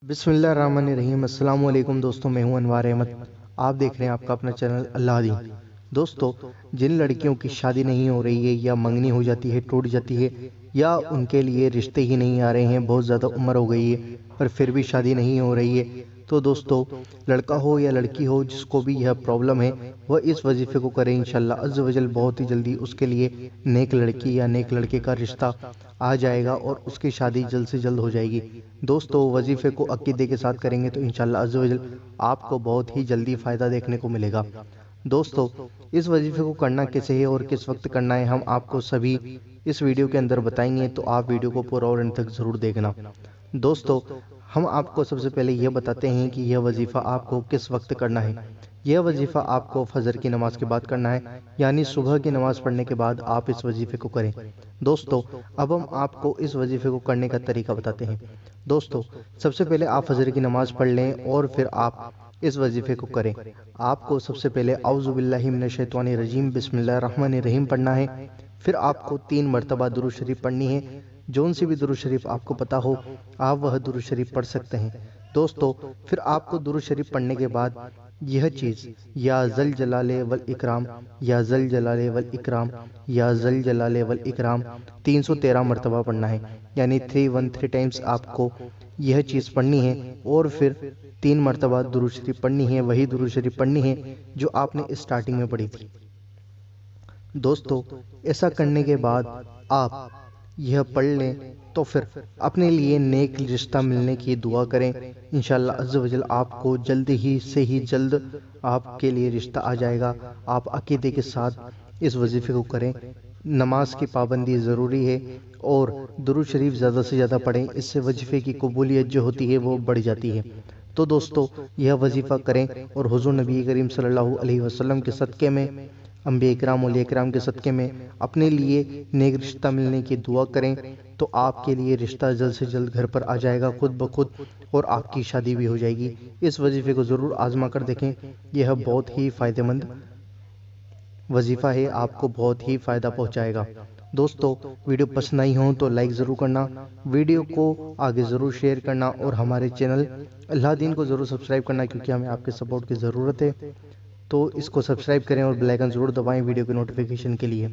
बिस्मिल्लाहिर्रहमानिर्रहीम। अस्सलाम वालेकुम दोस्तों, मैं हूं अनवार अहमद। आप देख रहे हैं आपका अपना चैनल अल्लाह। दोस्तों, जिन लड़कियों की शादी नहीं हो रही है या मंगनी हो जाती है, टूट जाती है, या उनके लिए रिश्ते ही नहीं आ रहे हैं, बहुत ज़्यादा उम्र हो गई है पर फिर भी शादी नहीं हो रही है, तो दोस्तों लड़का हो या लड़की हो जिसको भी यह प्रॉब्लम है वह इस वजीफे को करें। इंशाल्लाह अज़्ज़ वजल बहुत ही जल्दी उसके लिए नेक लड़की या नेक लड़के का रिश्ता आ जाएगा और उसकी शादी जल्द से जल्द हो जाएगी। दोस्तों, वजीफे को अकीदे के साथ करेंगे तो इंशाल्लाह अज़्ज़ वजल आपको बहुत ही जल्दी फ़ायदा देखने को मिलेगा। दोस्तों, इस वजीफे को करना कैसे है और किस वक्त करना है, हम आपको सभी इस वीडियो के अंदर बताएंगे, तो आप वीडियो को पूरा और अंत तक ज़रूर देखना। दोस्तों, हम आपको सबसे पहले यह बताते हैं कि यह वजीफ़ा आपको किस वक्त करना है। यह वजीफ़ा आपको फजर की नमाज के बाद करना है, यानी सुबह की नमाज पढ़ने के बाद आप इस वजीफे को करें। दोस्तों, अब हम आपको इस वजीफे को करने का तरीका बताते हैं। दोस्तों, सबसे पहले आप फजर की नमाज पढ़ लें और फिर आप इस वजीफे को करें। आपको सबसे पहले औज़ु बिल्लाहि मिनश शैतानिर रजीम बिस्मिल्लाहिर रहमानिर रहीम पढ़ना है। फिर आपको 3 मरतबा दुरूद शरीफ पढ़नी है। जौन सी भी दुरूद शरीफ आपको पता हो आप वह दुरूद शरीफ पढ़ सकते हैं। दोस्तों, फिर आपको दुरूद शरीफ पढ़ने के बाद यह चीज़ या ज़ल जलाले वल इकराम, या ज़ल जलाले वल इकराम, या ज़ल जलाले वल इकराम 313 मरतबा पढ़ना है, यानी 313 टाइम्स आपको यह चीज़ पढ़नी है। और फिर 3 मरतबा दुरूद शरीफ पढ़नी है, वही दुरूद शरीफ पढ़नी है जो आपने स्टार्टिंग में पढ़ी थी। दोस्तों, ऐसा करने के बाद आप यह पढ़ लें तो फिर अपने लिए नेक रिश्ता मिलने की दुआ करें। इंशाल्लाह अज़्ज़ वजल आपको जल्द ही से ही जल्द आपके लिए रिश्ता आ जाएगा। आप अकीदे के साथ इस वजीफे को करें। नमाज की पाबंदी ज़रूरी है और दुरूद शरीफ ज़्यादा से ज़्यादा पढ़ें, इससे वजीफे की कबूलियत जो होती है वो बढ़ जाती है। तो दोस्तों, यह वजीफ़ा करें और हुज़ूर नबी करीम सल्लल्लाहु अलैहि वसल्लम के सदक़े में, अंबिया इकराम औलिया इकराम के सदक़े में अपने लिए नेक रिश्ता मिलने की दुआ करें, तो आपके लिए रिश्ता जल्द से जल्द घर पर आ जाएगा खुद ब खुद, और आपकी शादी भी हो जाएगी। इस वजीफे को ज़रूर आजमा कर देखें, यह बहुत ही फ़ायदेमंद वजीफ़ा है, आपको बहुत ही फ़ायदा पहुंचाएगा। दोस्तों, वीडियो पसंद आई हो तो लाइक ज़रूर करना, वीडियो को आगे ज़रूर शेयर करना और हमारे चैनल अल्लाह दीन को ज़रूर सब्सक्राइब करना, क्योंकि हमें आपके सपोर्ट की ज़रूरत है। तो इसको सब्सक्राइब करें और बेल आइकन ज़रूर दबाएं वीडियो के नोटिफिकेशन के लिए।